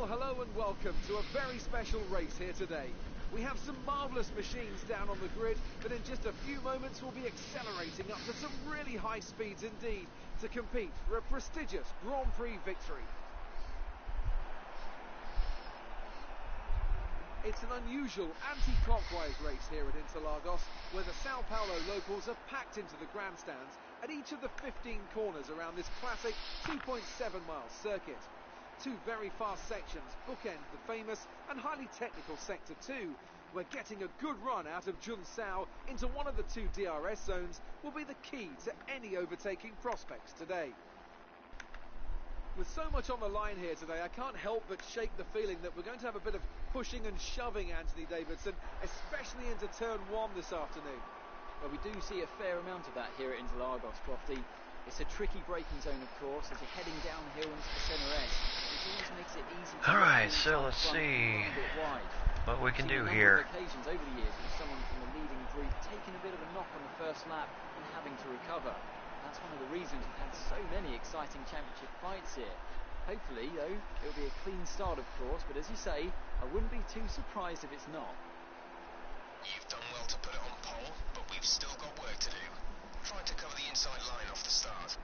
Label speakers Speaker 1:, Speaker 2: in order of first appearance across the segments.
Speaker 1: Well, hello and welcome to a very special race here today. We have some marvellous machines down on the grid that in just a few moments will be accelerating up to some really high speeds indeed to compete for a prestigious Grand Prix victory. It's an unusual anti-clockwise race here at Interlagos, where the Sao Paulo locals are packed into the grandstands at each of the 15 corners around this classic 2.7-mile circuit. Two very fast sections bookend the famous and highly technical Sector 2, where getting a good run out of Junsao into one of the two DRS zones will be the key to any overtaking prospects today. With so much on the line here today, I can't help but shake the feeling that we're going to have a bit of pushing and shoving, Anthony Davidson, especially into turn 1 this afternoon.
Speaker 2: Well, we do see a fair amount of that here at Interlagos, Crofty. It's a tricky braking zone, of course, as you're heading downhill into the centre edge. It always makes it easy to
Speaker 3: Alright, so let's see what we can do here.
Speaker 2: Occasions over the years with someone from the leading group taking a bit of a knock on the first lap and having to recover. That's one of the reasons we've had so many exciting championship fights here. Hopefully, though, it'll be a clean start, of course, but as you say, I wouldn't be too surprised if it's not.
Speaker 4: You've done well to put it on pole, but we've still got work to do. Trying to cover the inside line off the start.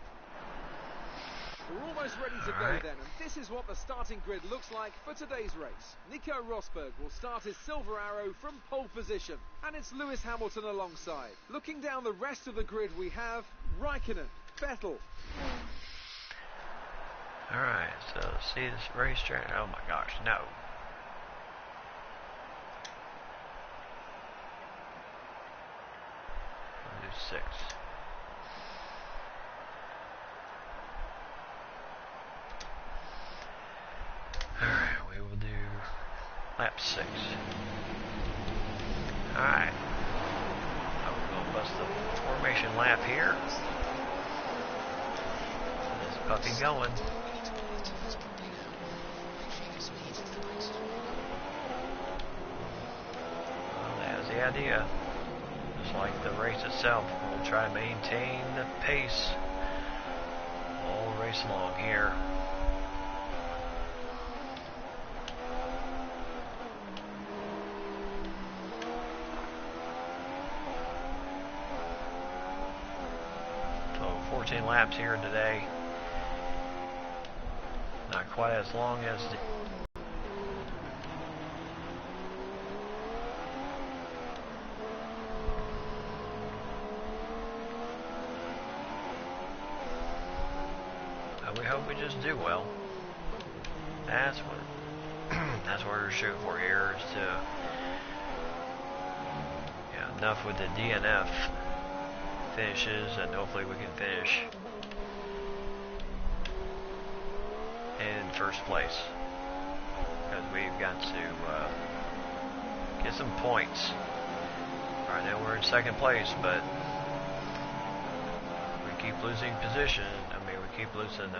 Speaker 1: We're almost ready to go then, and this is what the starting grid looks like for today's race. Nico Rosberg will start his silver arrow from pole position, and it's Lewis Hamilton alongside. Looking down the rest of the grid, we have Raikkonen, Vettel.
Speaker 3: Alright, so see this racetrack. Oh my gosh, no. We'll do 6. Alright, we will do lap 6. Alright. Now we're going to bust the formation lap here. Get this puppy going. Well, that's the idea. Just like the race itself, we'll try to maintain the pace all race long here. So 14 laps here today. Not quite as long as the we hope we just do well. That's what that's what we're shooting for here, is to enough with the DNF finishes, and hopefully we can finish in first place, because we've got to get some points. Right now we're in second place, but we keep losing position. We keep losing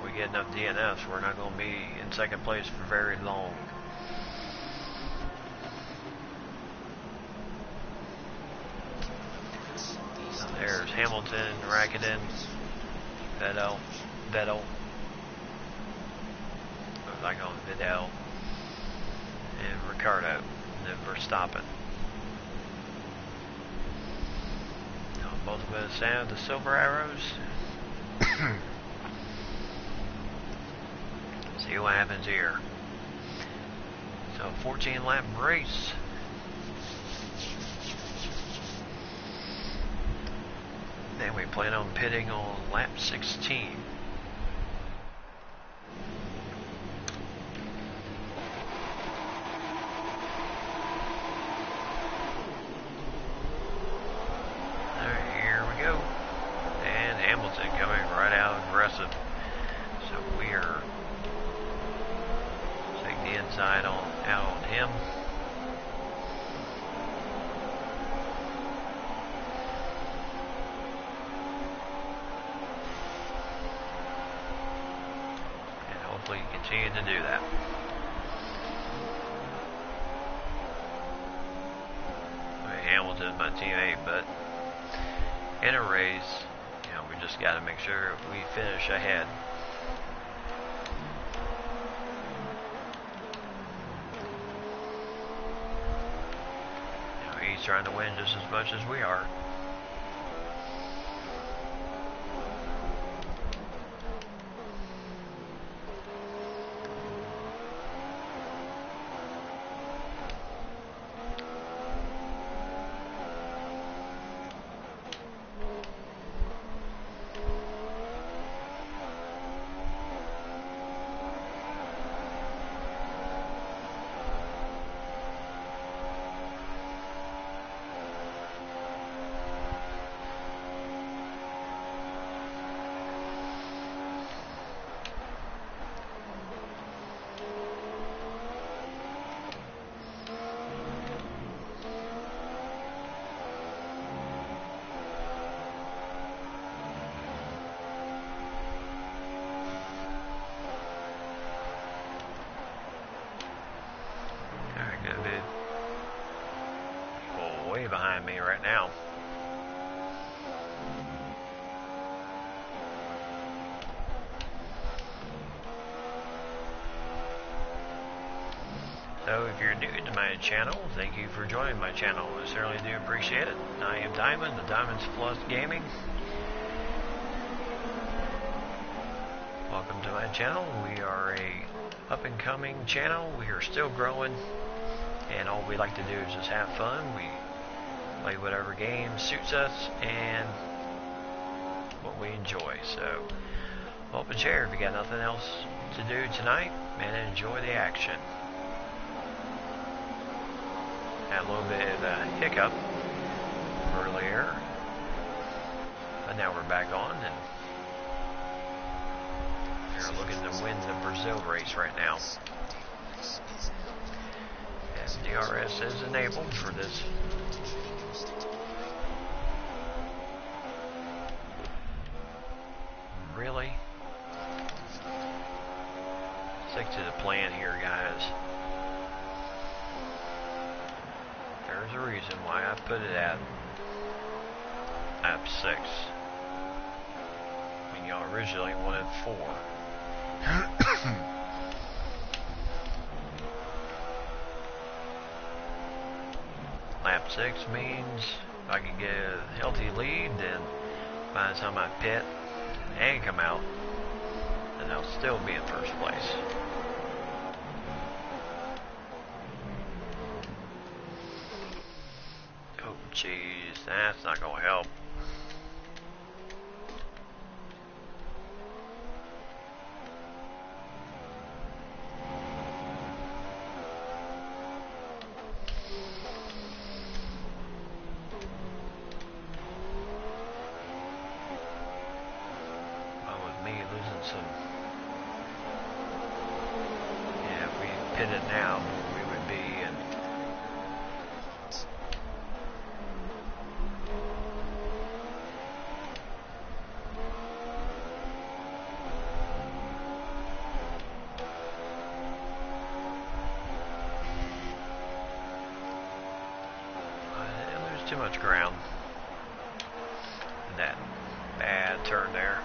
Speaker 3: we get enough DNFs, we're not going to be in second place for very long. So there's Hamilton, Raikkonen, Vettel, looks like on Vettel, and Ricardo, and then Verstappen. Both of us have the silver arrows. See what happens here. So 14 lap race. Then we plan on pitting on lap 16. Coming right out aggressive. So we are taking the inside out on him. And hopefully continue to do that. Hamilton's my teammate, but in a race, we just got to make sure we finish ahead. You know, he's trying to win just as much as we are. Way behind me right now. So if you're new to my channel, thank you for joining my channel. I certainly do appreciate it. I am Diamond, the Diamonds Plus Gaming. Welcome to my channel. We are a up and coming channel. We are still growing, and all we like to do is just have fun. We play whatever game suits us and what we enjoy. So, open share if you got nothing else to do tonight, and enjoy the action. Had a little bit of a hiccup earlier, but now we're back on, and we're looking to win the Brazil race right now. And DRS is enabled for this. Really? Stick to the plan here, guys. There's a reason why I put it at lap 6. When y'all originally wanted 4. Lap 6 means if I can get a healthy lead, then by the time I pit and come out, and I'll still be in first place. Oh jeez, that's not gonna help. Yeah, if we pitted now, we would be in. I didn't lose too much ground in that bad turn there.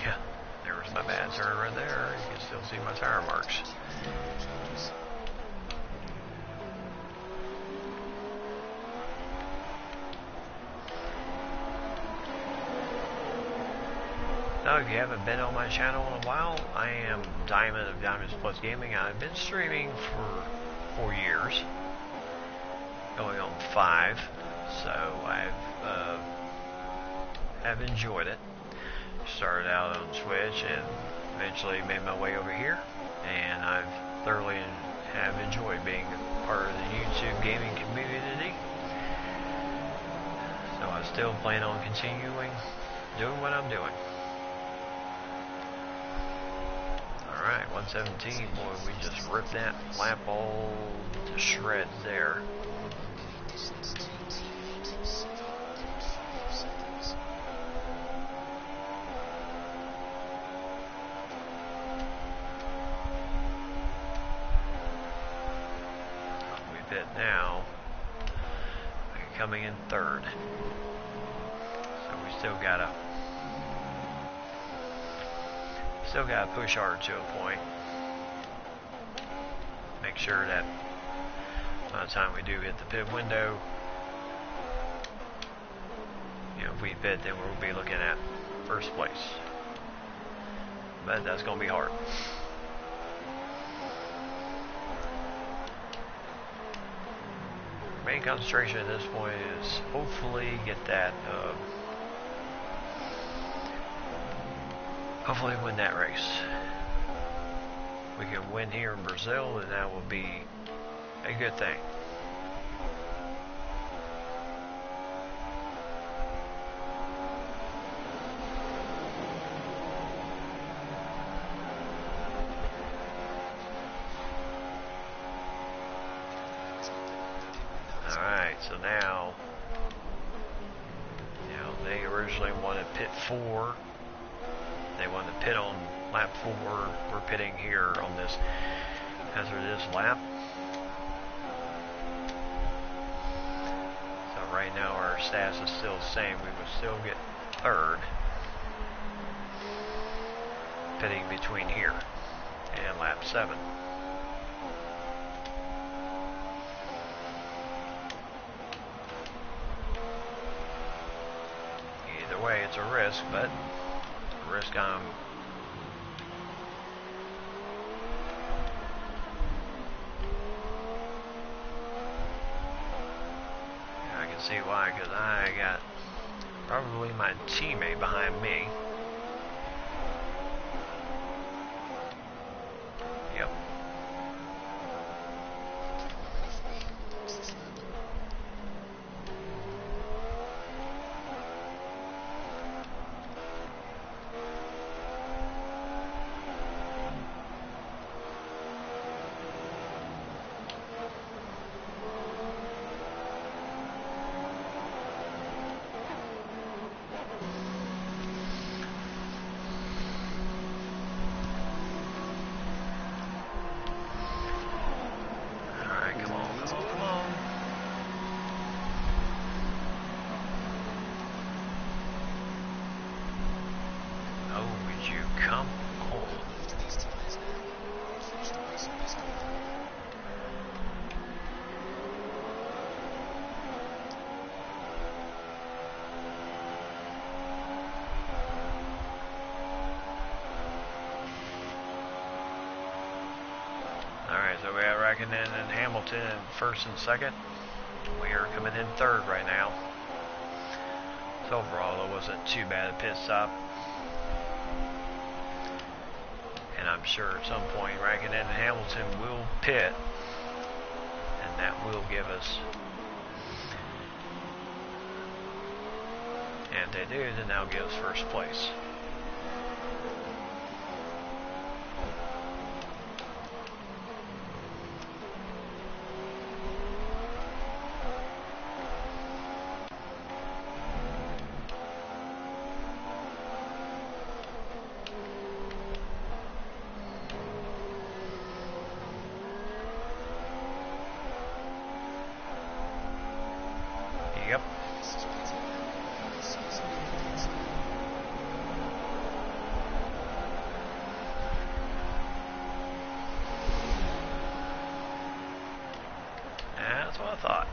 Speaker 3: Yeah, there was my bad turn right there. You can still see my tire marks. Now, if you haven't been on my channel in a while, I am Diamond of Diamonds Plus Gaming. I've been streaming for 4 years, going on 5, so I've enjoyed it. Started out on Switch and eventually made my way over here, and I've thoroughly have enjoyed being a part of the YouTube gaming community. So I still plan on continuing doing what I'm doing. Alright, 117, boy, we just ripped that lap all to shreds there. pit now. Coming in third. So we still gotta push hard to a point. Make sure that by the time we do hit the pit window, if we pit, then we'll be looking at first place. But that's going to be hard. Main concentration at this point is hopefully get that, hopefully win that race. We can win here in Brazil, and that will be a good thing. So now, they originally wanted pit 4. They wanted to pit on lap 4. We're pitting here on this hazardous lap. So right now our status is still the same. We would still get third. Pitting between here and lap 7. Way it's a risk, but a risk I can see why, because I got probably my teammate behind me. Yep. So we have Raikkonen and Hamilton in first and second. We are coming in third right now. So overall, it wasn't too bad a pit stop. And I'm sure at some point Raikkonen and Hamilton will pit. And that will give us... And if they do, then that'll give us first place. Yep. That's what I thought.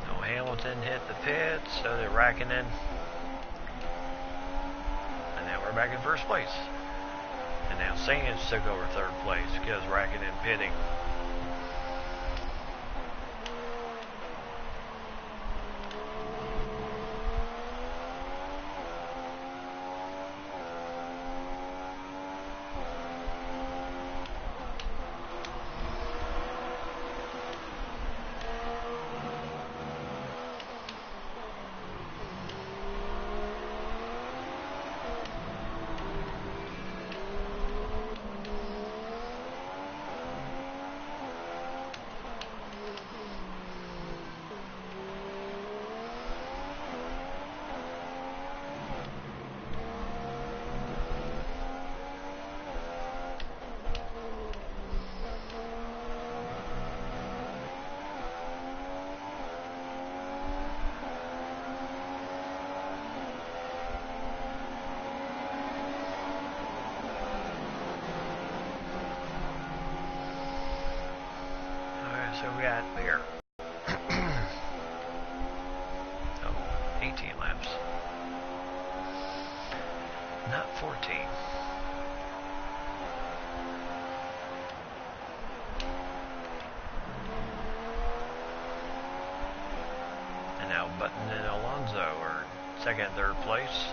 Speaker 3: No, Hamilton hit the pit, so did Raikkonen. And now we're back in first place. And now Sainz took over third place because Raikkonen pitting. so we got here. Oh, 18 laps. Not 14. And now Button and Alonso are second and third place.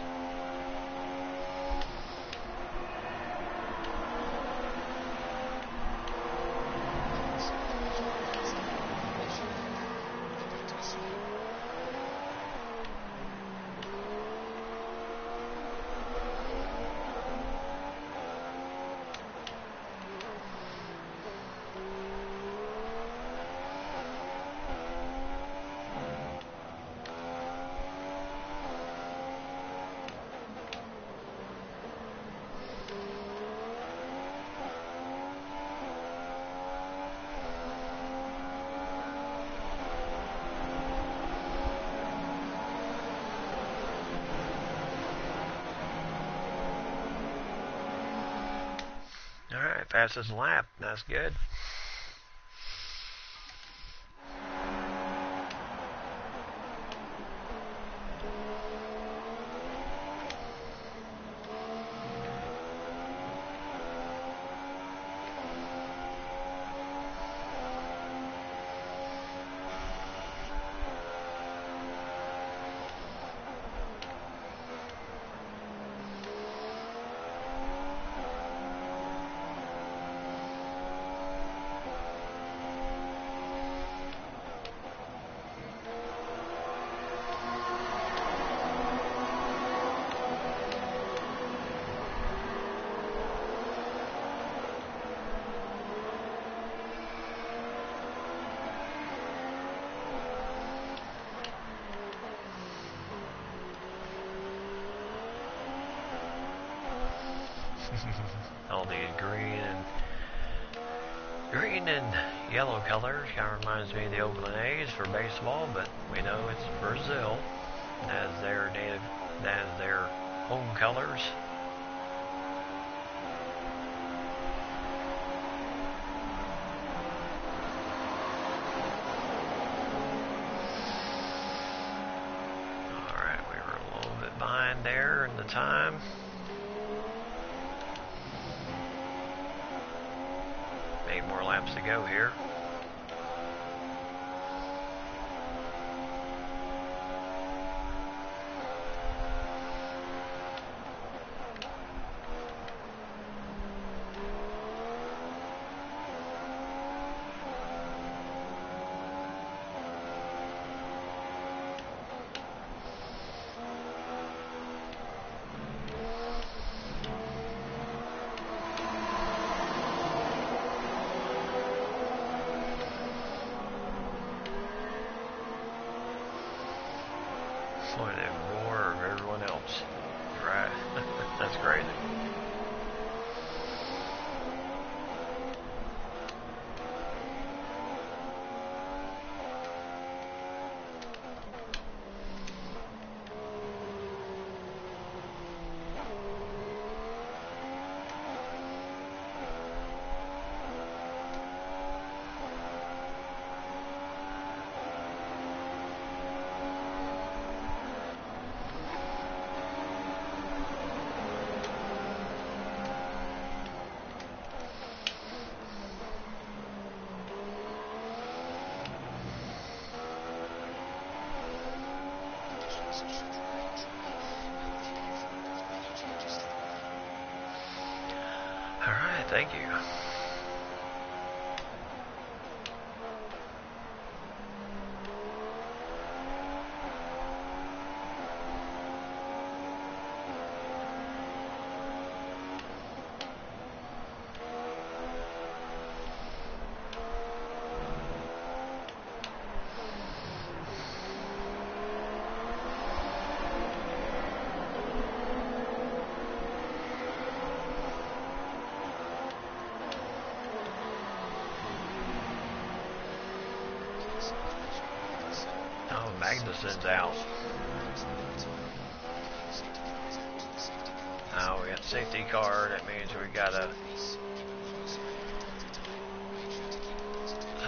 Speaker 3: Alright, fastest lap. That's good. All these green and yellow colors kind of reminds me of the Oakland A's for baseball, but we know it's Brazil. That is their home colors. Alright, we were a little bit behind there in the time. 8 more laps to go here. Boy, they roar of everyone else. Right. That's crazy. Alright, thank you. Oh, Magnussen's out. Oh, we got safety car. That means we gotta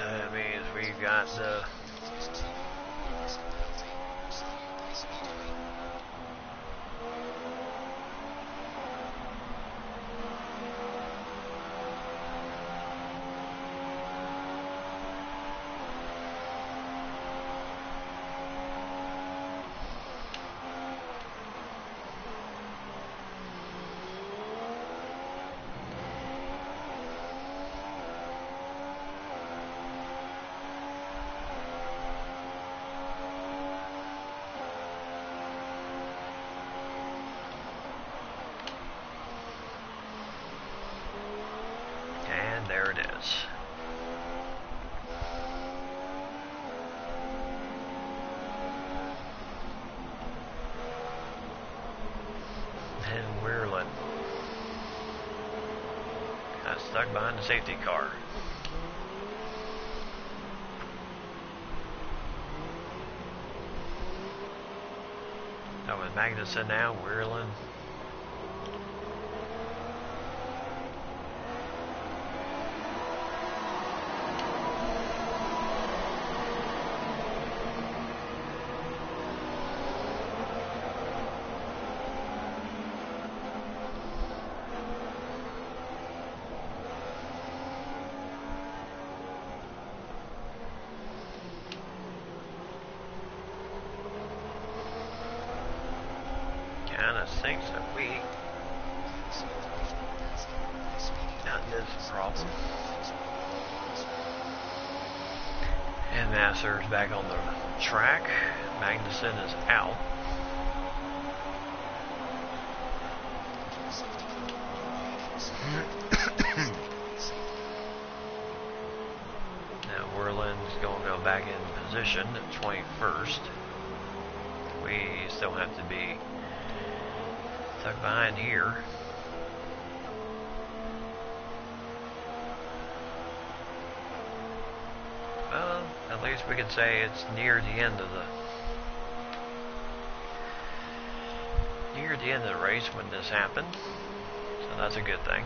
Speaker 3: That means we've got the and there it is. And Weirland got stuck behind the safety car. Now with Magnussen now, Weirland. Kinda thinks that we got this problem. And Masser's back on the track. Magnussen is out. Now Weirland's going to go back in position at 21st. We still have to be stuck behind here. Well, at least we could say it's near the end of the race when this happened. So that's a good thing.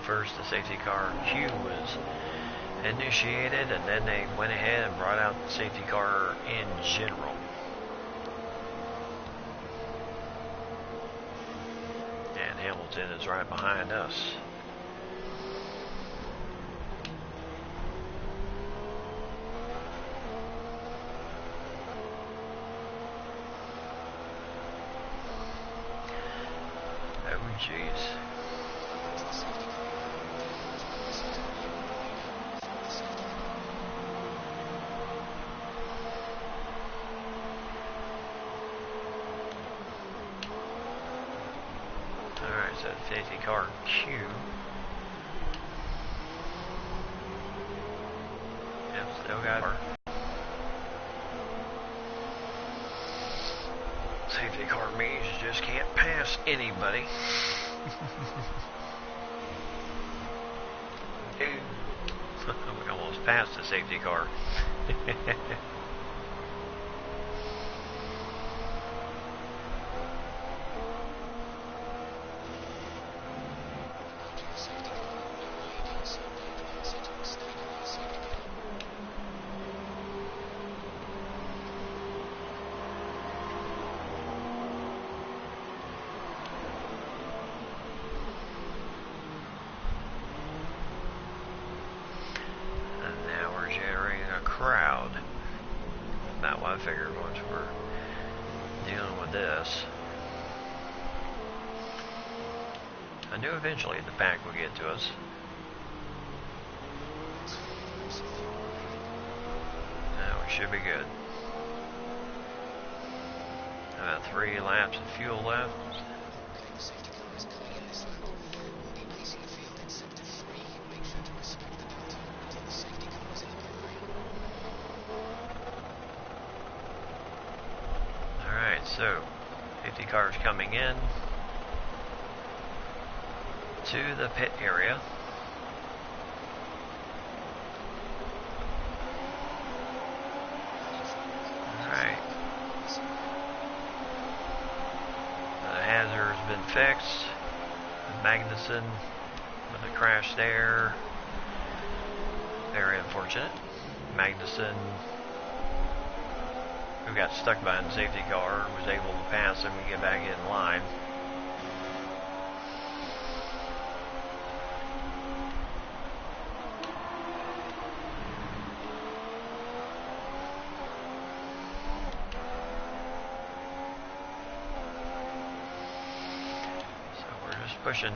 Speaker 3: First, the safety car Q was initiated, and then they went ahead and brought out the safety car in general. And Hamilton is right behind us. Oh, jeez. So safety car Q. Yep, still got her. Safety car means you just can't pass anybody. We almost passed the safety car. Crowd. About what I figured once we're dealing with this. I knew eventually the pack would get to us. Now we should be good. Got 3 laps of fuel left.
Speaker 4: Okay, safety car is coming in this lap. We'll be pacing the field in sector 3. Make sure to respect the delta until the safety car is in the pit lane.
Speaker 3: Alright, so safety cars coming in to the pit area. Alright. The hazard has been fixed. Magnussen with a crash there. Very unfortunate. Magnussen, who got stuck behind the safety car, was able to pass him and get back in line. So we're just pushing.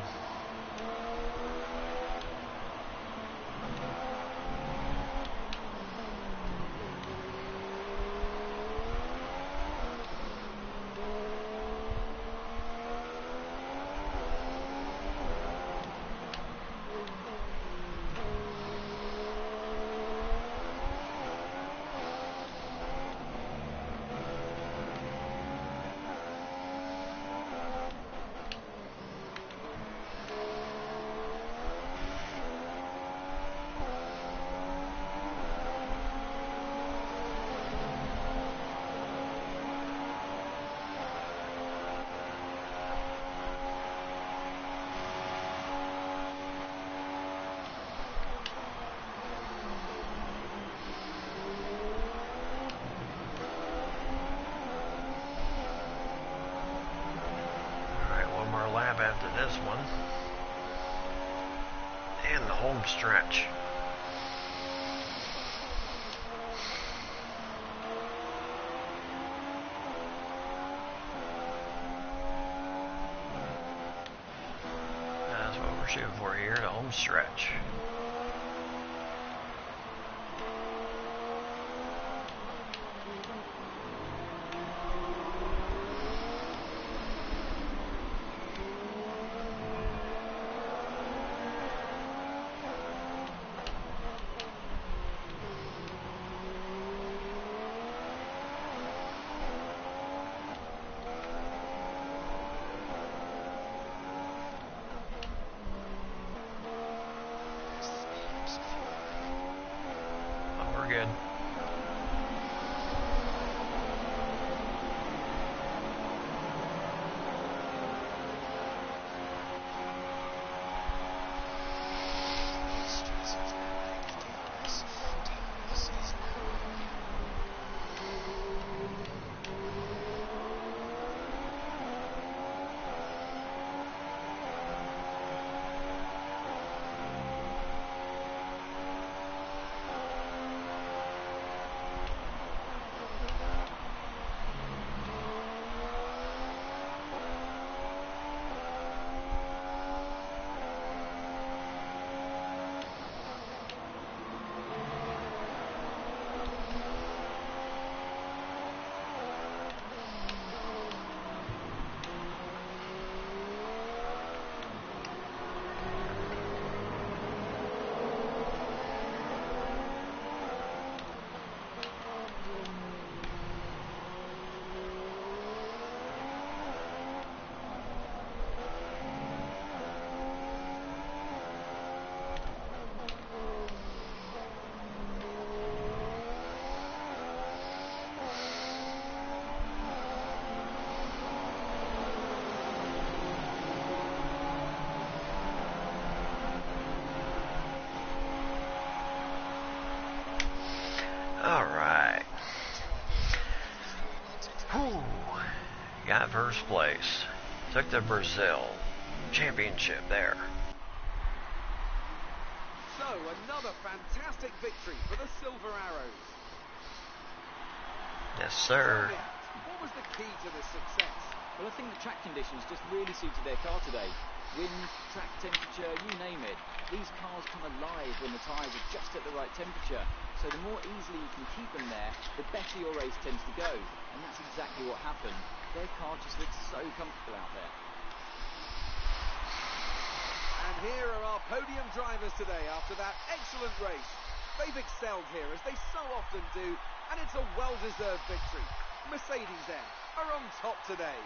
Speaker 3: Lap after this one, and the home stretch. That's what we're shooting for here, the home stretch. Good.
Speaker 4: Streets of Epic DRS. DRS is now on.
Speaker 3: Alright. Got first place. Took the Brazil championship there.
Speaker 1: So, another fantastic victory for the Silver Arrows.
Speaker 3: Yes, sir.
Speaker 1: What was the key to this success?
Speaker 2: Well, I think the track conditions just really suited their car today. Wind, track temperature, you name it. These cars come alive when the tyres are just at the right temperature. So the more easily you can keep them there, the better your race tends to go. And that's exactly what happened. Their car just looks so comfortable out there.
Speaker 1: And here are our podium drivers today after that excellent race. They've excelled here, as they so often do, and it's a well-deserved victory. Mercedes-Benz are on top today.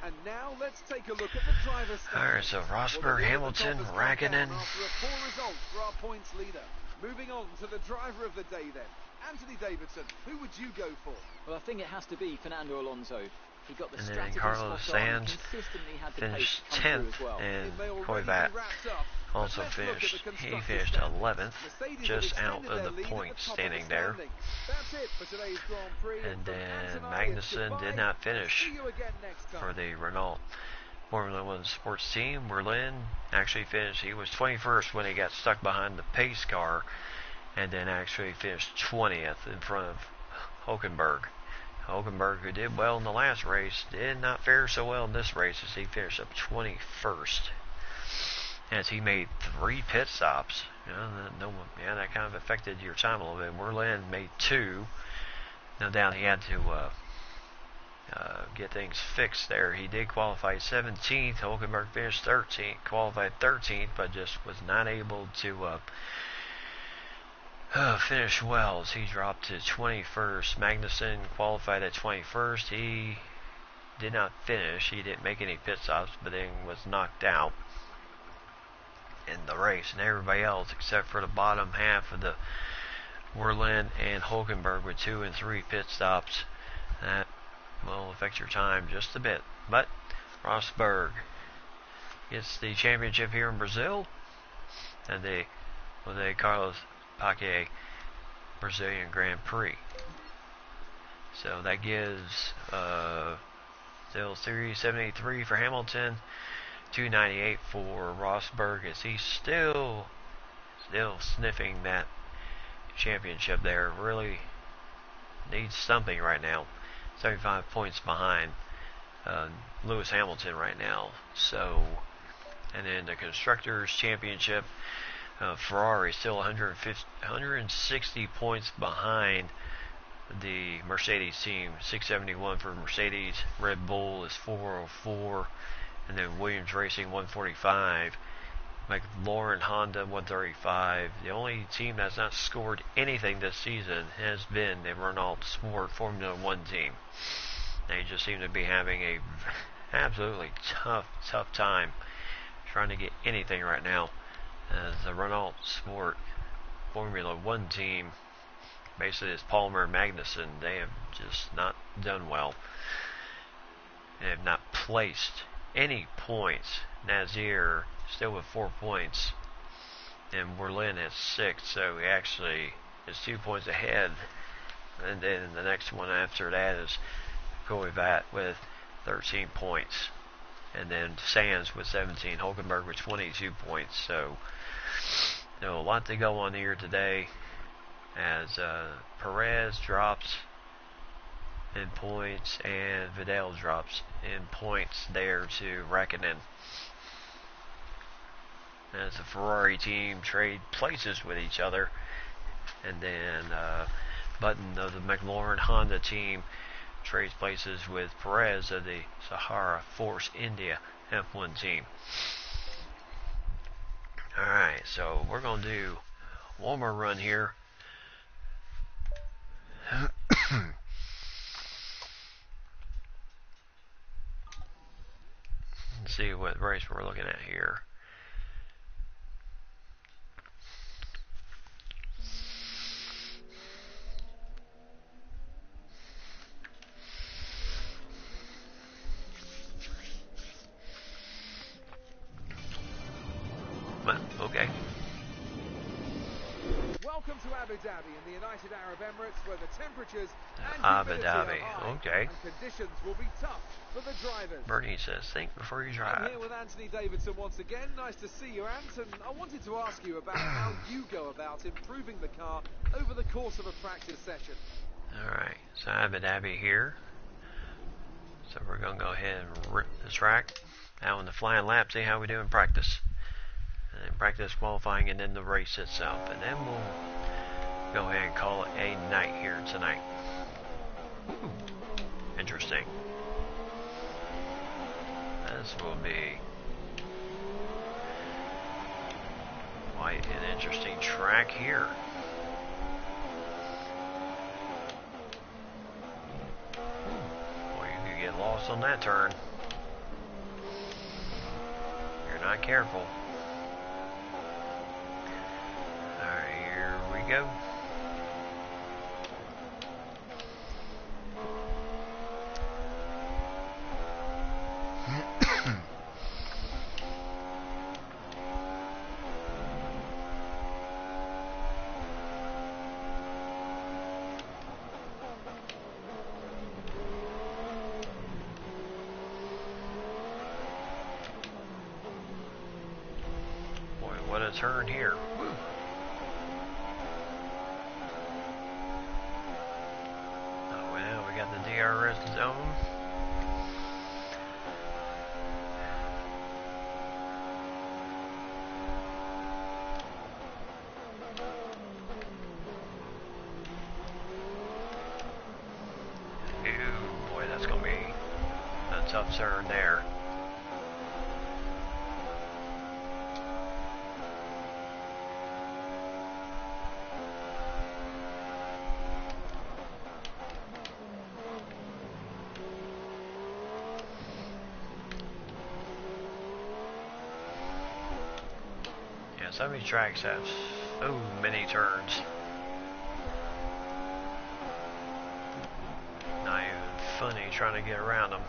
Speaker 1: And now let's take a look at the driver's standings.
Speaker 3: Alright, so Rosberg, Hamilton, Raikkonen.
Speaker 1: After a poor result for our points leader. Moving on to the driver of the day then. Anthony Davidson, who would you go for?
Speaker 2: Well, I think it has to be Fernando Alonso. He got the
Speaker 3: And then
Speaker 2: strategy
Speaker 3: Carlos
Speaker 2: spot on and
Speaker 3: Sainz
Speaker 2: consistently had the
Speaker 3: finished
Speaker 2: pace come
Speaker 3: 10th,
Speaker 2: through as well.
Speaker 3: and
Speaker 1: It may already
Speaker 3: Corvette
Speaker 1: be wrapped up, but
Speaker 3: also
Speaker 1: let's look at the
Speaker 3: finished. He
Speaker 1: constructors'
Speaker 3: finished
Speaker 1: standings.
Speaker 3: 11th,
Speaker 1: Mercedes
Speaker 3: just
Speaker 1: have
Speaker 3: out
Speaker 1: extended
Speaker 3: of
Speaker 1: their
Speaker 3: the
Speaker 1: lead at
Speaker 3: points
Speaker 1: top of
Speaker 3: standing
Speaker 1: the
Speaker 3: there.
Speaker 1: standings. That's it for today's Grand Prix.
Speaker 3: And
Speaker 1: From
Speaker 3: then
Speaker 1: Anton,
Speaker 3: Magnussen
Speaker 1: goodbye.
Speaker 3: did not finish
Speaker 1: See you again next time.
Speaker 3: for the Renault Formula One sports team. Berlin actually finished. He was 21st when he got stuck behind the pace car, and then actually finished 20th in front of Hülkenberg. Hülkenberg, who did well in the last race, did not fare so well in this race as he finished up 21st. As he made 3 pit stops. That kind of affected your time a little bit. Berlin made 2. No doubt he had to get things fixed there. He did qualify 17th. Hülkenberg finished 13th, qualified 13th, but just was not able to finish well as he dropped to 21st. Magnussen qualified at 21st. He did not finish. He didn't make any pit stops, but then was knocked out in the race. And everybody else, except for the bottom half of the Berlin and Hülkenberg with 2 and 3 pit stops, that will affect your time just a bit. But Rosberg gets the championship here in Brazil, and the Carlos Paquet Brazilian Grand Prix. So that gives still 373 for Hamilton, 298 for Rosberg, as he's still sniffing that championship there. Really needs something right now. 75 points behind Lewis Hamilton right now. So, and then the Constructors' Championship, Ferrari still 160 points behind the Mercedes team. 671 for Mercedes. Red Bull is 404, and then Williams Racing 145. McLaren Honda 135. The only team that's not scored anything this season has been the Renault Sport Formula One team. They just seem to be having a absolutely tough time trying to get anything right now. As the Renault Sport Formula One team, basically is Palmer and Magnussen, they have just not done well. They have not placed any points. Nazir still with 4 points, and Berlin has 6, so he actually is 2 points ahead. And then the next one after that is Corvette with 13 points, and then Sands with 17, Hülkenberg with 22 points. So a lot to go on here today, as Perez drops in points and Vidal drops in points there to Raikkonen, as the Ferrari team trade places with each other. And then Button of the McLaren Honda team trades places with Perez of the Sahara Force India F1 team. Alright, so we're going to do one more run here. Let's see what race we're looking at here. Okay.
Speaker 1: Welcome to Abu Dhabi in the United Arab Emirates, where the temperatures and
Speaker 3: Abu
Speaker 1: humidity
Speaker 3: Dhabi,
Speaker 1: are high,
Speaker 3: okay.
Speaker 1: and conditions will be tough for the drivers.
Speaker 3: Bernie says, think before you
Speaker 1: I'm
Speaker 3: drive.
Speaker 1: here with Anthony Davidson once again. Nice to see you, Ant. And I wanted to ask you about how you go about improving the car over the course of a practice session.
Speaker 3: Alright, so Abu Dhabi here. So we're going to go ahead and rip the track. Now in the flying lap, see how we do in practice. And then practice qualifying and then the race itself. And then we'll go ahead and call it a night here tonight. Ooh, interesting. This will be quite an interesting track here. Boy, you could get lost on that turn. You're not careful. Alright, here we go. What a turn here. Woo. Oh, well, we got the DRS zone. Ooh, boy, that's going to be a tough turn there. Some of these tracks have so many turns. Not even funny trying to get around them.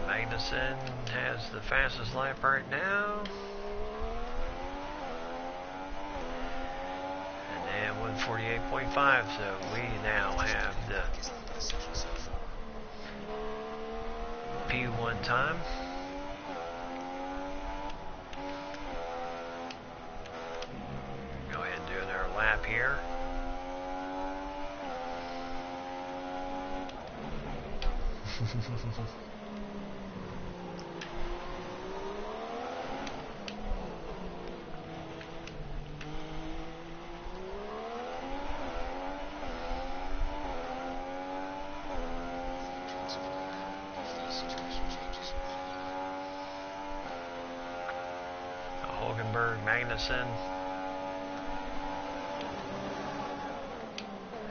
Speaker 3: Magnussen has the fastest lap right now. And then 148.5, so we now have the P1 time. Go ahead and do another lap here. Hulkenberg, Magnussen.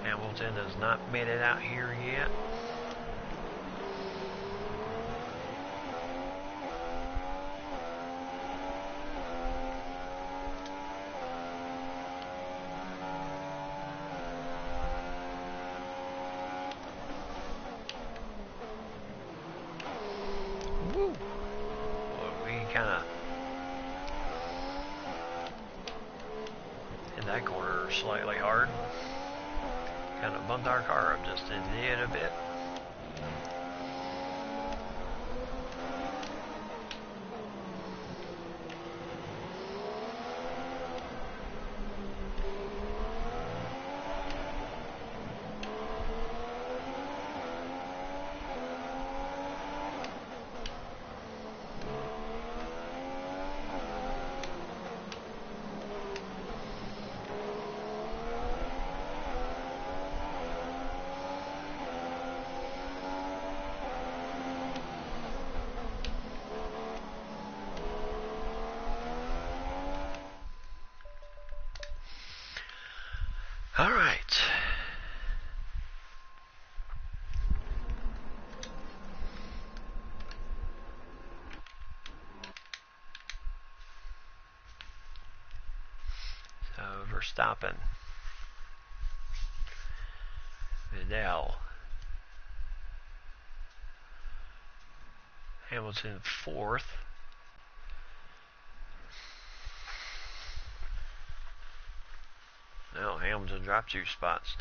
Speaker 3: Hamilton has not made it out here yet. Woo! Well, we kind of hit that corner slightly hard. Kind of bumped our car up just a little bit. All right. So Verstappen, Vidal, Hamilton fourth. No, Hamilton dropped 2 spots.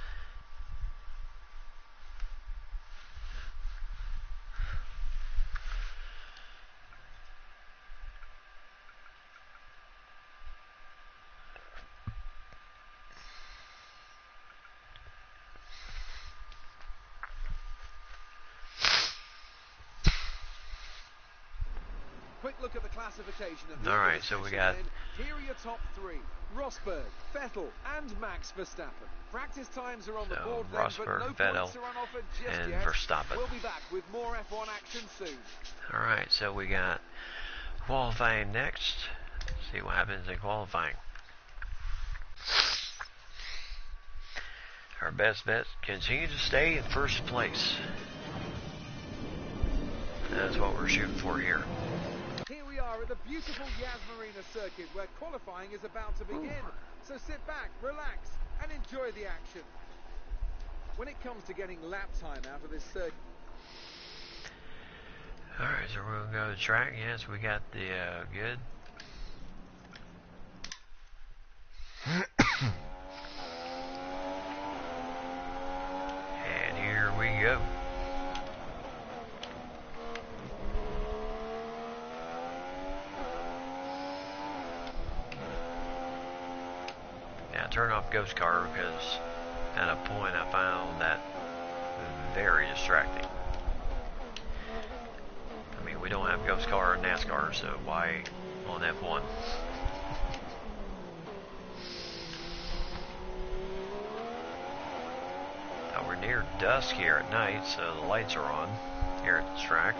Speaker 1: look at the classification at the
Speaker 3: All
Speaker 1: end of
Speaker 3: right,
Speaker 1: the
Speaker 3: so we
Speaker 1: session
Speaker 3: got
Speaker 1: then. Here are your top three: Rosberg, Vettel, and Max Verstappen. Practice times are on the
Speaker 3: So,
Speaker 1: board then, but
Speaker 3: Rosberg,
Speaker 1: no
Speaker 3: Vettel,
Speaker 1: points are on offer just
Speaker 3: and
Speaker 1: yet.
Speaker 3: Verstappen.
Speaker 1: We'll be back with more F1 action soon.
Speaker 3: All right, so we got qualifying next. See what happens in qualifying. Our best bet, continue to stay in first place. That's what we're shooting for here.
Speaker 1: Here we are at the beautiful Yas Marina circuit where qualifying is about to begin. So sit back, relax, and enjoy the action. When it comes to getting lap time out of this circuit,
Speaker 3: Alright, so we're going to go to the track. Yes, we got the good. And here we go. Now turn off Ghost Car because at a point I found that very distracting. I mean, we don't have Ghost Car in NASCAR, so why on F1? Now we're near dusk here at night, so the lights are on here at the track.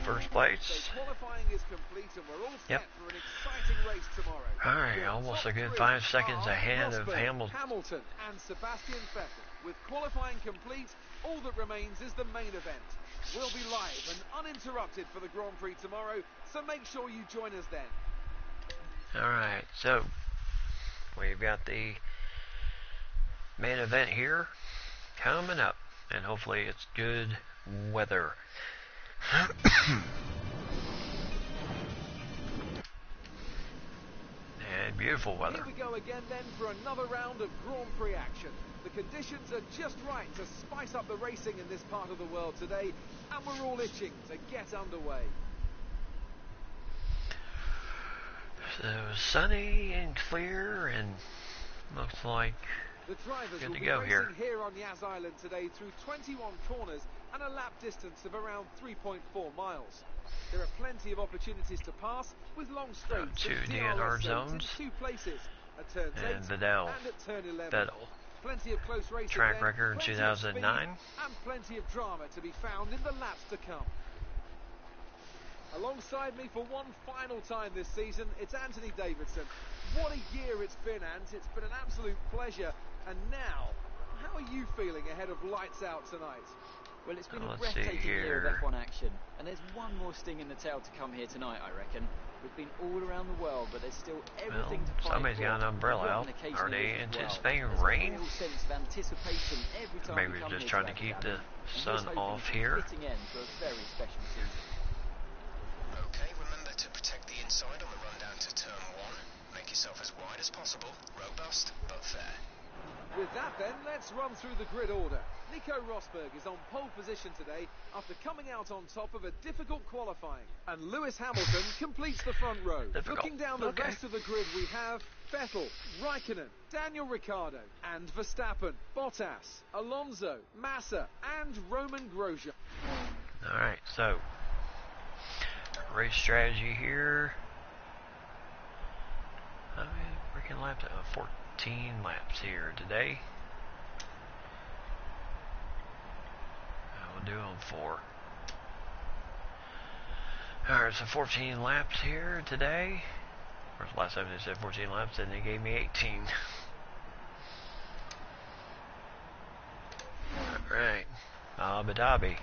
Speaker 3: First place.
Speaker 1: So qualifying is complete and we're all set for an exciting race tomorrow.
Speaker 3: Alright, almost a good 5 seconds ahead of Hamilton.
Speaker 1: Hamilton and Sebastian Vettel. With qualifying complete, all that remains is the main event. We'll be live and uninterrupted for the Grand Prix tomorrow, so make sure you join us then.
Speaker 3: Alright, so we've got the main event here coming up, and hopefully it's good weather. And beautiful weather.
Speaker 1: Here we go again then for another round of Grand Prix action. The conditions are just right to spice up the racing in this part of the world today, and we're all itching to get underway.
Speaker 3: So sunny and clear, and looks like
Speaker 1: the drivers
Speaker 3: good
Speaker 1: will
Speaker 3: to
Speaker 1: be
Speaker 3: go
Speaker 1: racing here on Yas Island today through 21 corners and a lap distance of around 3.4 miles. There are plenty of opportunities to pass with long straights
Speaker 3: two
Speaker 1: and
Speaker 3: DNR
Speaker 1: DRS
Speaker 3: zones
Speaker 1: in 2 places at turn 8
Speaker 3: and Vidal.
Speaker 1: and at turn 11.
Speaker 3: Vettel.
Speaker 1: Plenty of close racing
Speaker 3: Track
Speaker 1: then,
Speaker 3: record
Speaker 1: plenty
Speaker 3: 2009.
Speaker 1: of speed, and plenty of drama to be found in the laps to come. Alongside me for one final time this season, it's Anthony Davidson. What a year it's been, Ant. It's been an absolute pleasure. And now, how are you feeling ahead of lights out tonight?
Speaker 2: Well, it's been a
Speaker 3: Let's see
Speaker 2: breathtaking year
Speaker 3: here.
Speaker 2: of F1 action, and there's one more sting in the tail to come here tonight, I reckon. We've been all around the world, but there's still everything to fight
Speaker 3: somebody's
Speaker 2: for.
Speaker 3: got an umbrella
Speaker 2: We've got
Speaker 3: out.
Speaker 2: an occasion
Speaker 3: Are they
Speaker 2: as well.
Speaker 3: anticipating
Speaker 2: There's
Speaker 3: rain?
Speaker 2: a real sense of anticipation every time
Speaker 3: Maybe
Speaker 2: we come
Speaker 3: just
Speaker 2: here
Speaker 3: trying to
Speaker 2: Abu
Speaker 3: keep
Speaker 2: Dhabi.
Speaker 3: the
Speaker 2: And
Speaker 3: sun
Speaker 2: here's hoping
Speaker 3: off
Speaker 2: for a
Speaker 3: here.
Speaker 2: fitting end to a very special season.
Speaker 4: Okay, remember to protect the inside on the run down to turn 1. Make yourself as wide as possible, robust but fair.
Speaker 1: With that then, let's run through the grid order. Nico Rosberg is on pole position today after coming out on top of a difficult qualifying. And Lewis Hamilton completes the front row.
Speaker 3: Difficult.
Speaker 1: Looking down the
Speaker 3: Okay.
Speaker 1: rest of the grid we have Vettel, Raikkonen, Daniel Ricciardo and Verstappen, Bottas, Alonso, Massa and Roman Grosjean.
Speaker 3: Alright, so race strategy here. Freaking laps at 14 laps here today. We'll do on 4. Alright, so 14 laps here today. Or last time they said 14 laps, and they gave me 18. Alright, Abu Dhabi.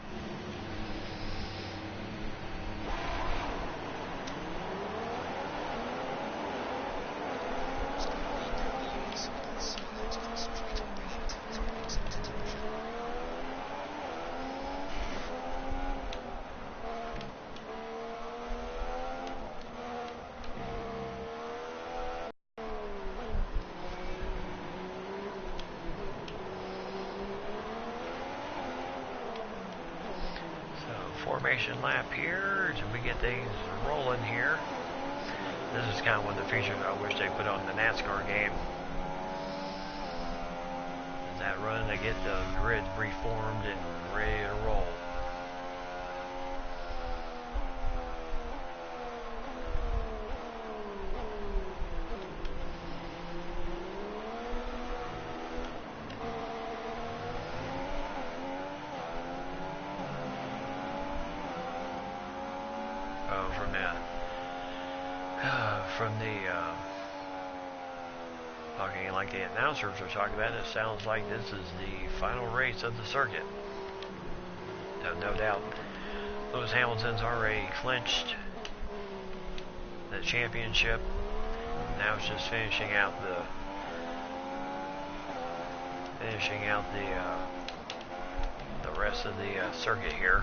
Speaker 3: Formation lap here, so we get things rolling here. This is kind of one of the features I wish they put on the NASCAR game. That run to get the grid reformed and ready to roll. Talking like the announcers are talking about, it sounds like this is the final race of the circuit. No doubt, Lewis Hamilton's already clinched the championship. Now it's just finishing out the rest of the circuit here.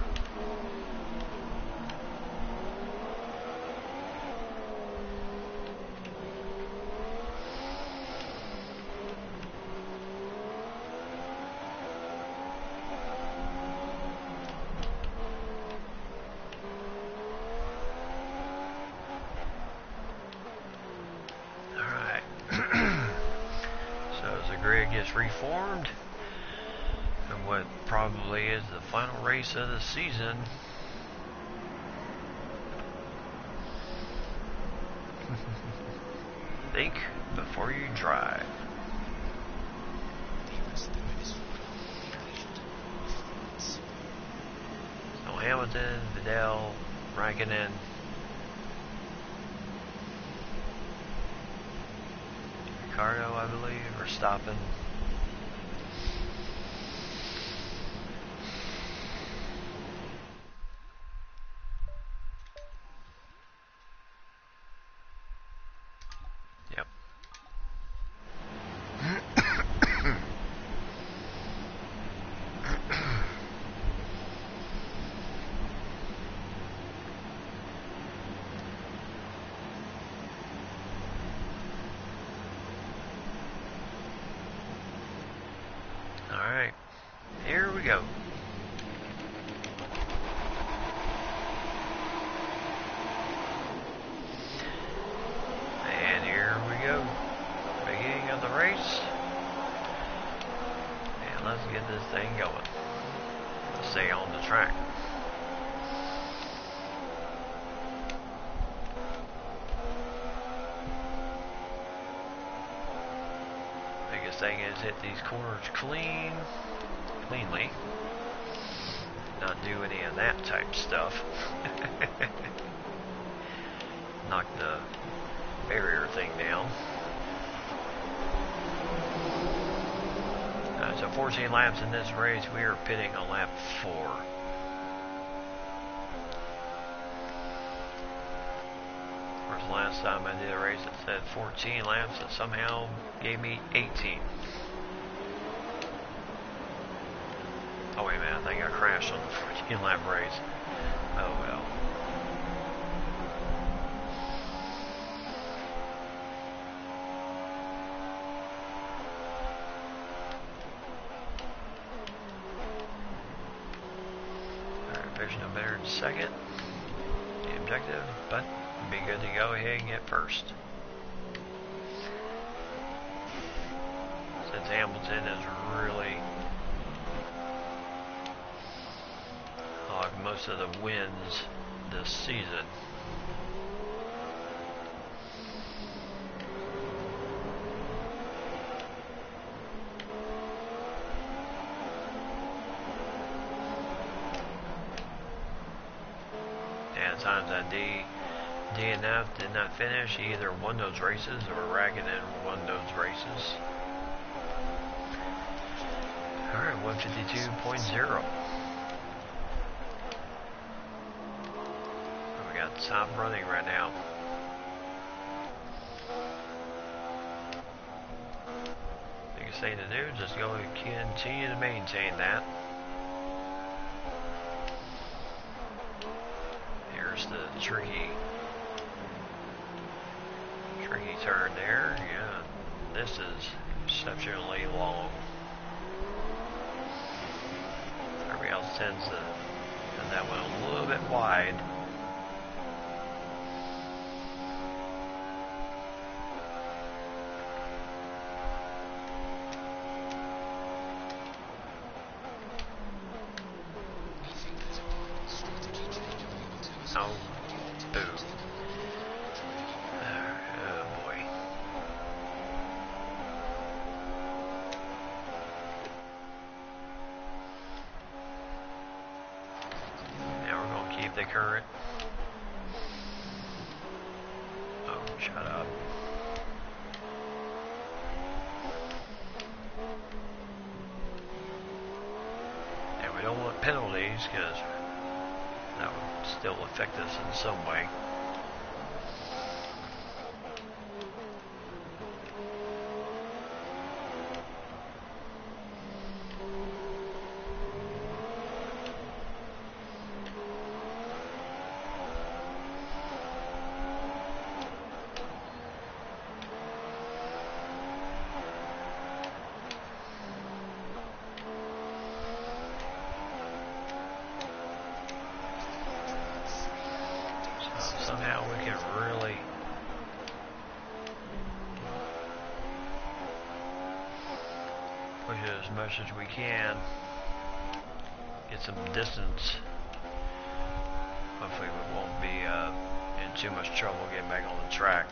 Speaker 3: Reformed, and what probably is the final race of the season. Think before you drive. So Hamilton, Vettel, Raikkonen, Ricardo, I believe, or Verstappen. Alright, here we go. And here we go. Beginning of the race. And let's get this thing going. Let's stay on the track. Biggest thing is hit these corners cleanly. Not do any of that type stuff. Knock the barrier thing down. So 14 laps in this race. We are pitting on lap 4. Whereas last time I did a race it said 14 laps, and somehow gave me 18. Oh wait a minute, I think I crashed on the 14 lap race. Oh well. Alright, there's no better than second. The objective, but be good to go ahead and get first. Hamilton has really hogged most of the wins this season. And times that DNF did not finish, he either won those races or Raikkonen won those races. Alright, 152.0. We got top running right now. You can say the news is going to continue to maintain that. Here's the tricky turn there. Yeah, this is exceptionally long. Everybody else tends to have that one a little bit wide. Oh, boo. Oh boy. Now we're going to keep the current. Oh, shut up. And we don't want penalties because that would still affect us in some way. Somehow we can really push it as much as we can, get some distance. Hopefully we won't be in too much trouble getting back on the track.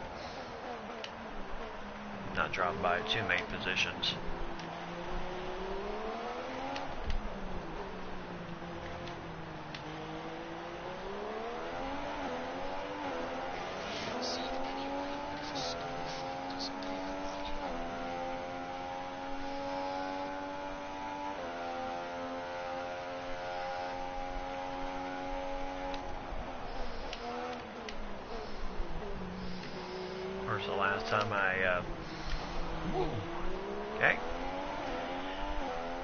Speaker 3: Not dropped by too many positions. Where's the last time I okay,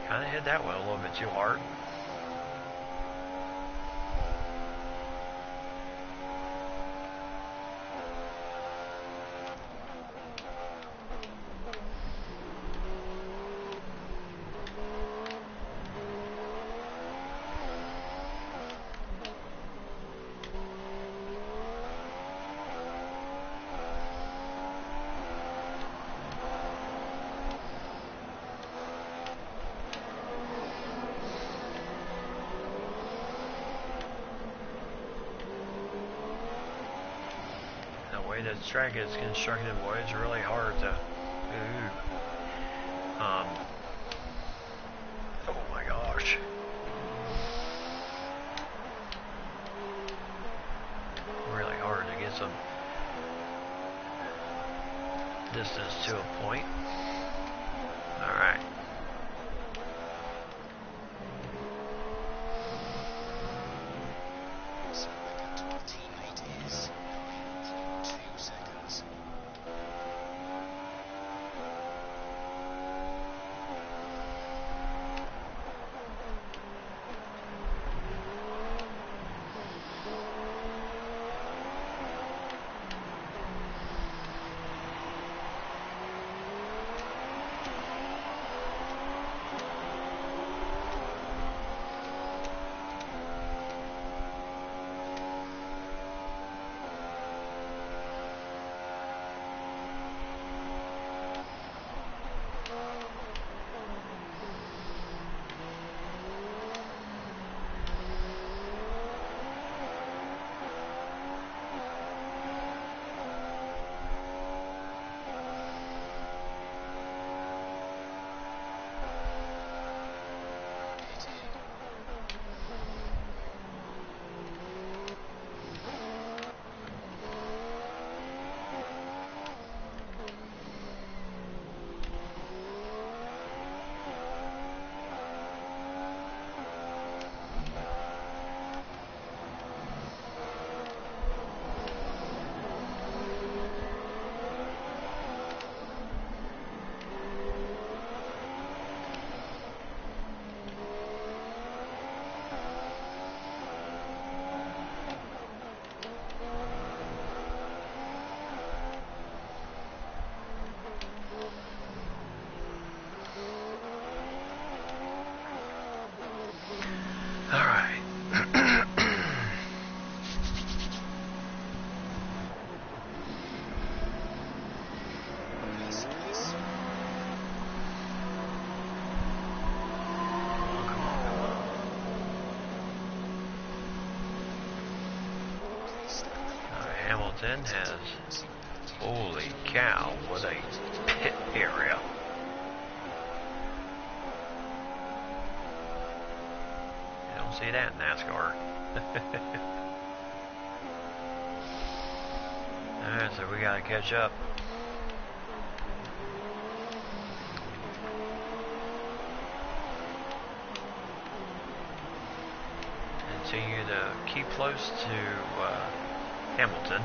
Speaker 3: kind of hit that one a little bit too hard. The way this track is constructed, boy, it's really hard to. Oh my gosh. Really hard to get some distance to a point. All right.
Speaker 4: So the gap to our teammate is 0.2 seconds.
Speaker 3: Hamilton has, holy cow, what a pit area. You don't see that in NASCAR. Alright, so we gotta catch up. Continue to keep close to Hamilton.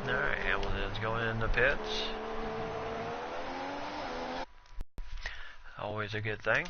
Speaker 3: Alright, Hamilton's going in the pits. Always a good thing.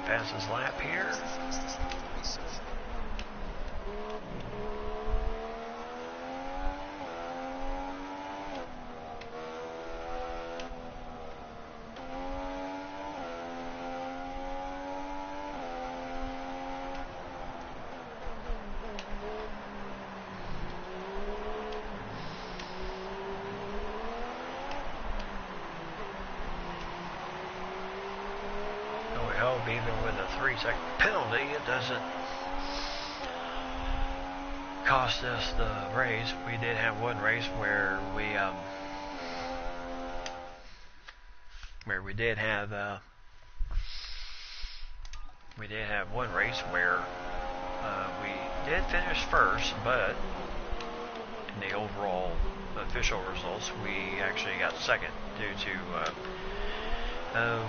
Speaker 3: Fastest lap here. Even with a 3-second penalty, it doesn't cost us the race. We did have one race where we did have one race where we did finish first, but in the overall official results, we actually got second due to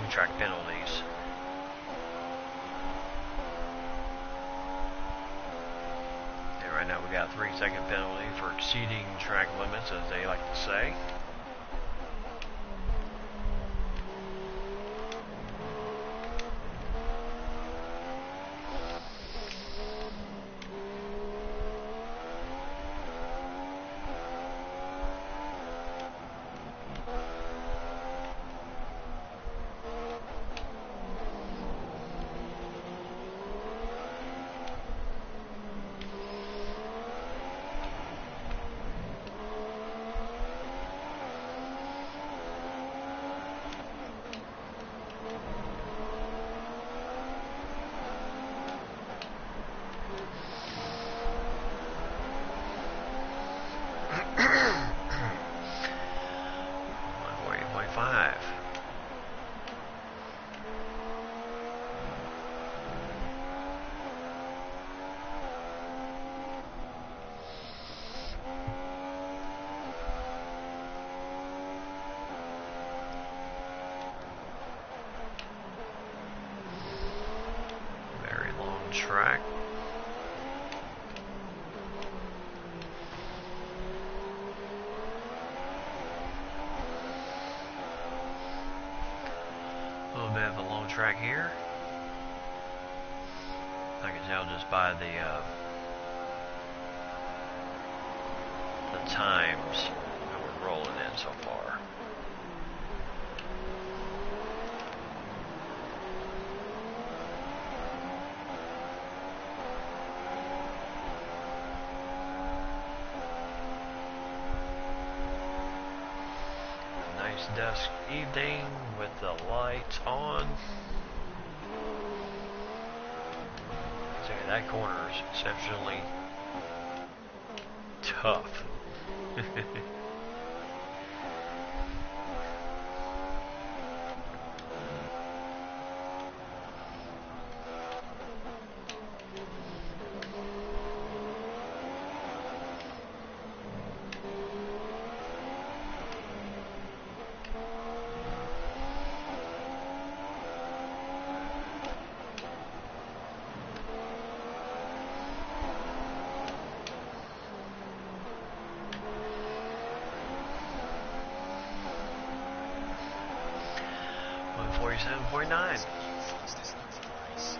Speaker 3: track penalties. Right now we got a 3-second penalty for exceeding track limits, as they like to say. have a long track here. I can tell just by the times that we're rolling in so far. Nice dusk evening with the lights on. See, that corner is exceptionally tough. .9.
Speaker 4: Fastest lap of the race.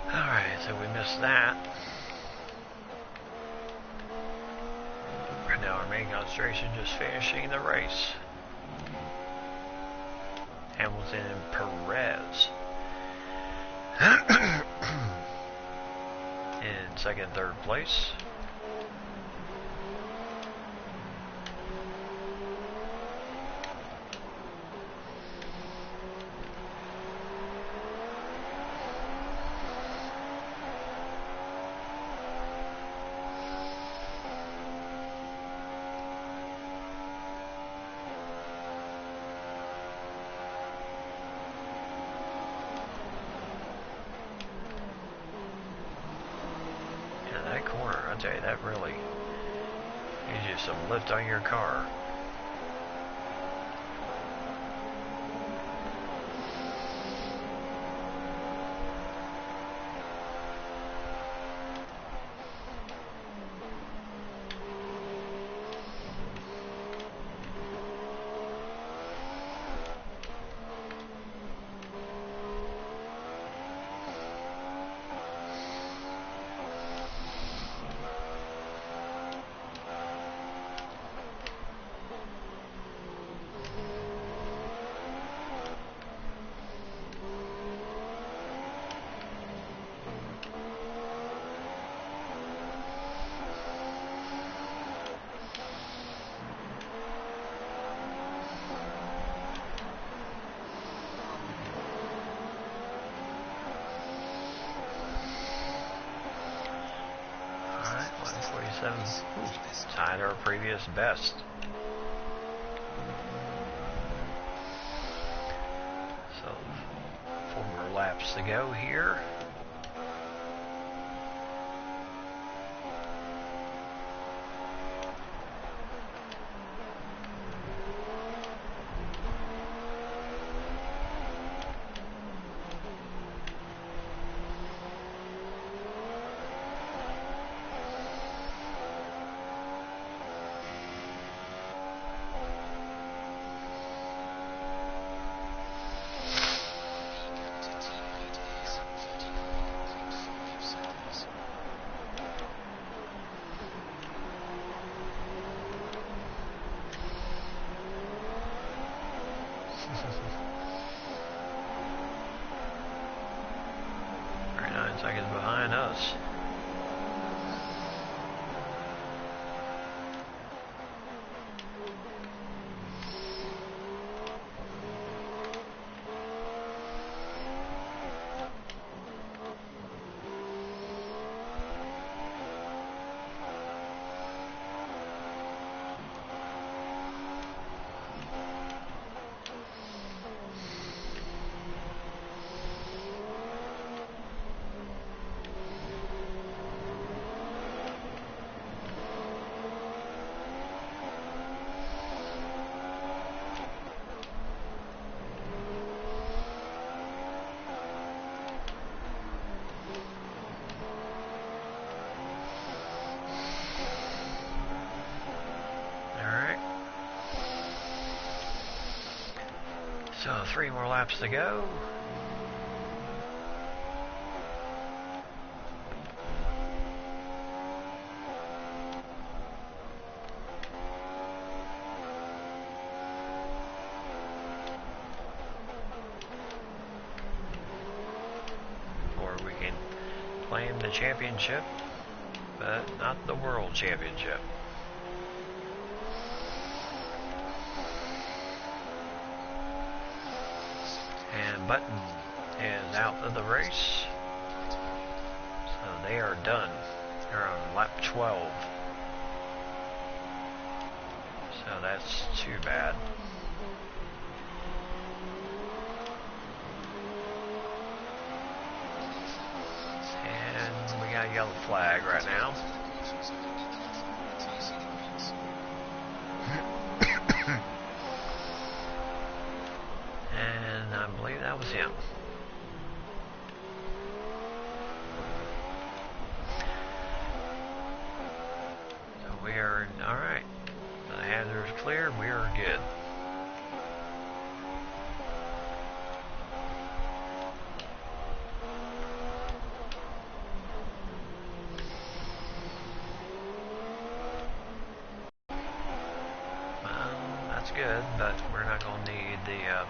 Speaker 3: Alright, so we missed that. Right now our main concentration just finishing the race. Hamilton and Perez in second and third place. That corner, I'll tell you, that really gives you some lift on your car. Tied our previous best. So laps to go here.
Speaker 4: The gap to team lead is 39.5 seconds.
Speaker 3: We're 9 seconds behind us. Alright. So 3 more laps to go. Or we can claim the championship, but not the world championship. And Button is out of the race. So they are done. They're on lap 12. So that's too bad. And we got a yellow flag right now.
Speaker 4: So be careful until you see the greens.
Speaker 3: And I believe that was him. So we are, alright. The hazard is clear, we are good. That's good, but we're not going to need the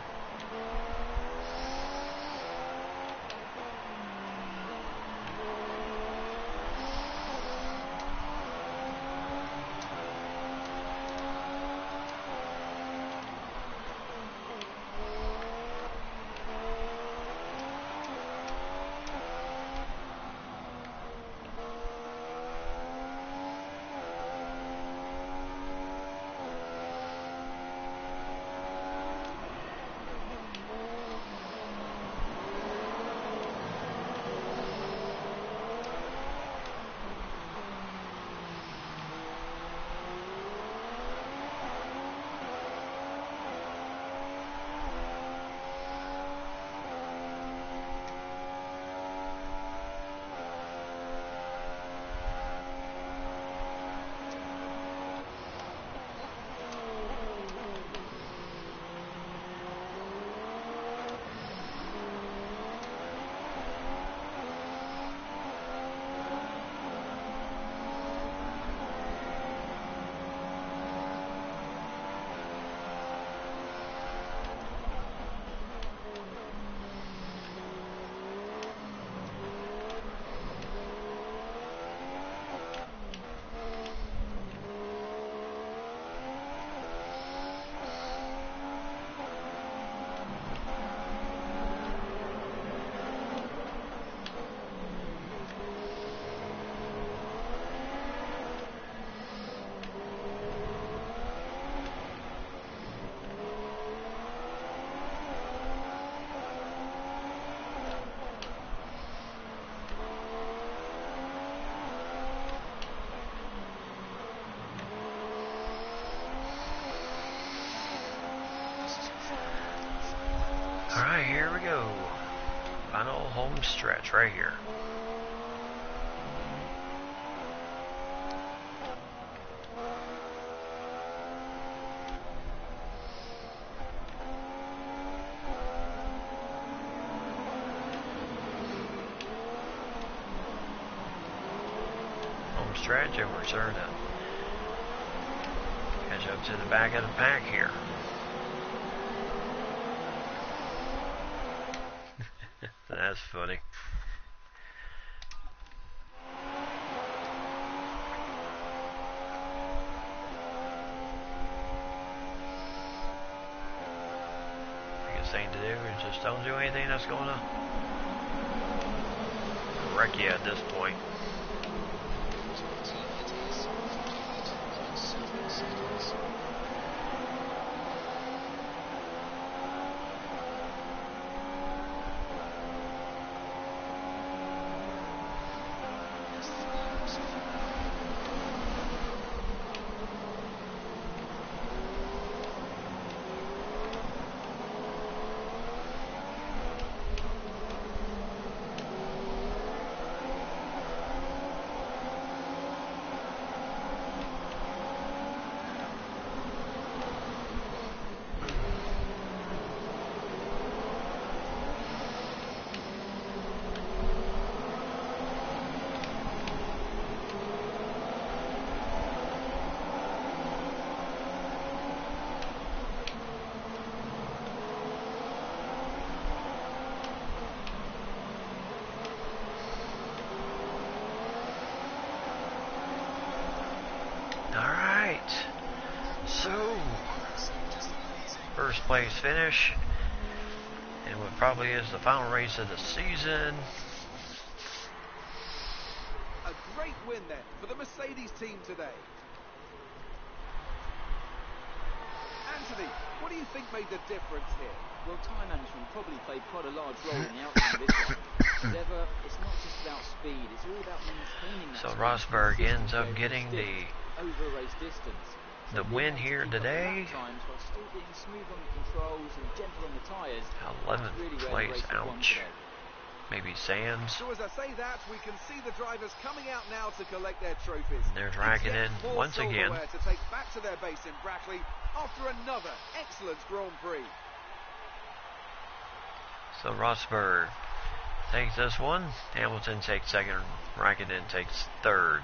Speaker 3: Alright, here we go. Final home stretch right here. Home stretch, and we're starting to catch up to the back of the pack here. That's funny. Biggest thing to do is just don't do anything that's gonna wreck you at this point.
Speaker 4: So the team it is 58.7 seconds. That's 3 laps of
Speaker 3: Alright, so first place finish in what probably is the final race of the season.
Speaker 1: A great win then for the Mercedes team today. Anthony, what do you think made the difference here?
Speaker 2: Well, time management probably played quite a large role in the outcome of this one. As ever, it's not just about speed, it's all about maintaining that
Speaker 3: So
Speaker 2: speed
Speaker 3: Rosberg ends
Speaker 2: consistently
Speaker 3: up
Speaker 2: over
Speaker 3: getting
Speaker 2: stint, over a race distance.
Speaker 3: the
Speaker 2: So
Speaker 3: win
Speaker 2: being able to
Speaker 3: here
Speaker 2: keep up the
Speaker 3: today.
Speaker 2: lap times while still being smooth on the controls and gentle on the tyres.
Speaker 3: 11th
Speaker 2: That's really where the
Speaker 3: place,
Speaker 2: race has won
Speaker 3: ouch.
Speaker 2: today.
Speaker 3: Maybe Sands.
Speaker 1: So as I say that, we can see the drivers coming out now to collect their trophies.
Speaker 3: There's
Speaker 1: It's
Speaker 3: Raikkonen
Speaker 1: yet more
Speaker 3: once again.
Speaker 1: silverware to take back to their base in Brackley after another excellent Grand Prix.
Speaker 3: So Rosberg takes this one. Hamilton takes second. Raikkonen takes third.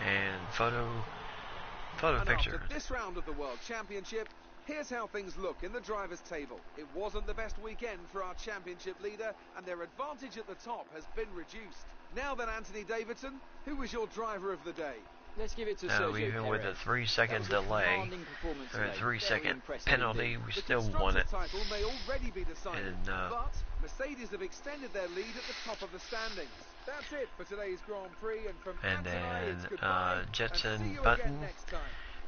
Speaker 3: And photo
Speaker 1: And
Speaker 3: picture.
Speaker 1: after this round of the World Championship, here's how things look in the drivers' table. It wasn't the best weekend for our championship leader, and their advantage at the top has been reduced. Now then, Anthony Davidson, who was your driver of the day?
Speaker 2: Let's give it to
Speaker 3: No,
Speaker 2: Sergio
Speaker 3: even with a
Speaker 2: Perez.
Speaker 3: 3-second
Speaker 2: That was a
Speaker 3: delay,
Speaker 2: commanding performance
Speaker 3: or a
Speaker 2: today.
Speaker 3: 3-second
Speaker 2: Very impressive
Speaker 3: penalty,
Speaker 2: indeed.
Speaker 3: we
Speaker 1: The
Speaker 3: still won it.
Speaker 1: Constructors' title may already be decided,
Speaker 3: And,
Speaker 1: but Mercedes have extended their lead at the top of the standings. That's it for today's Grand Prix, and from
Speaker 3: And
Speaker 1: Anthony, it's
Speaker 3: then,
Speaker 1: goodbye, and
Speaker 3: Jenson
Speaker 1: see you
Speaker 3: Button
Speaker 1: again next time.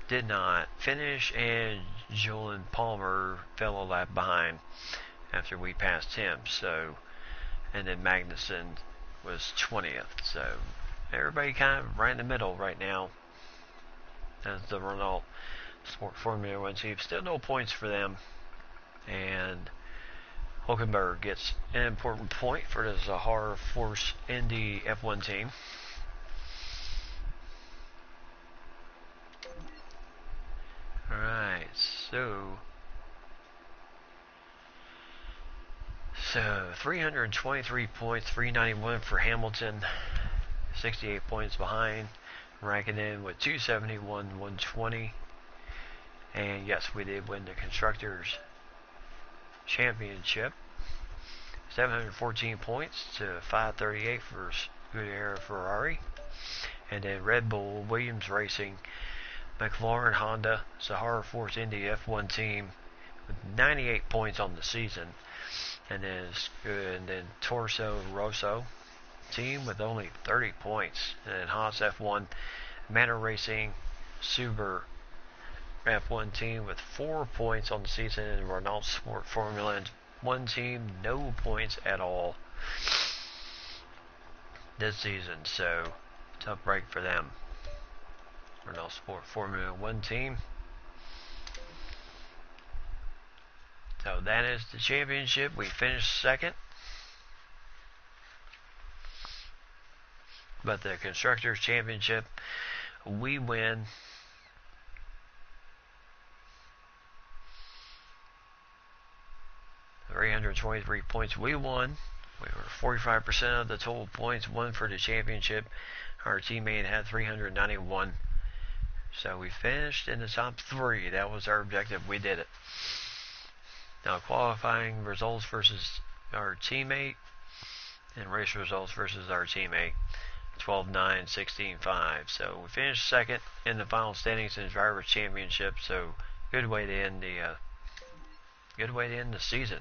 Speaker 3: did not finish, and Julian Palmer fell a lap behind after we passed him. So, and then Magnussen was 20th. So everybody kind of right in the middle right now as the Renault Sport Formula One team. Still no points for them, and Hulkenberg gets an important point for the Zahara Force Indy F1 team. Alright, so 323 points, 391 for Hamilton, 68 points behind Raikkonen with 271, 120. And yes, we did win the Constructors' Championship. 714 points to 538 for Scuderia Ferrari. And then Red Bull, Williams Racing, McLaren, Honda, Sahara Force Indy F1 team with 98 points on the season. And then Torso Rosso team with only 30 points. And then Haas F1, Manor Racing, Subaru F1 team with 4 points on the season. And Renault Sport Formula One team, no points at all. this season, so tough break for them. Renault Sport Formula 1 team. So that is the championship. We finished second. But the Constructors' Championship, we win. $323 points. We won. We were 45% of the total points won for the championship. Our teammate had 391. So we finished in the top 3. That was our objective. We did it. Now qualifying results versus our teammate and race results versus our teammate. 12-9, 16-5. So we finished second in the final standings in the Drivers' Championship. So good way to end the season.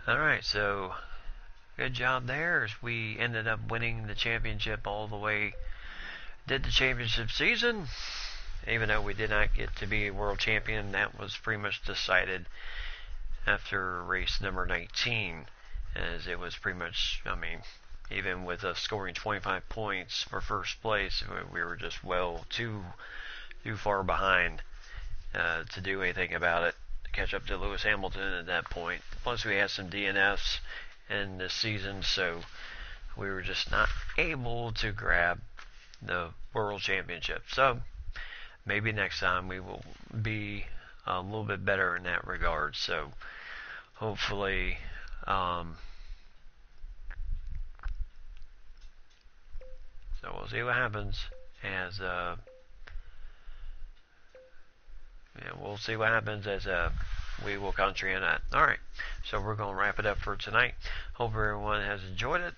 Speaker 3: Alright, so good job there as we ended up winning the championship all the way. Did the championship season, even though we did not get to be world champion. That was pretty much decided after race number 19, as it was pretty much, I mean, even with us scoring 25 points for first place, we were just too far behind to do anything about it, to catch up to Lewis Hamilton at that point. Plus we had some DNFs in this season, so we were just not able to grab the world championship. So maybe next time we will be a little bit better in that regard. So hopefully so we'll see what happens as we'll see what happens as we will concentrate on that. Alright, so we're going to wrap it up for tonight. Hope everyone has enjoyed it,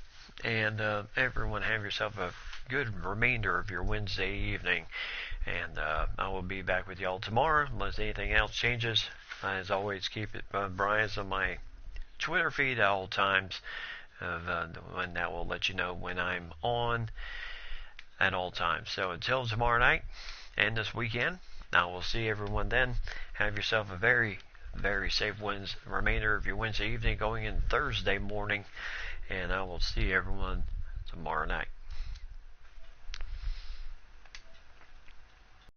Speaker 3: and everyone have yourself a good remainder of your Wednesday evening. And I will be back with y'all tomorrow unless anything else changes. As always, keep it Brian's on my Twitter feed at all times. When that will let you know when I'm on at all times. So until tomorrow night and this weekend, I will see everyone then. Have yourself a very, very safe remainder of your Wednesday evening going in Thursday morning. And I will see everyone tomorrow night.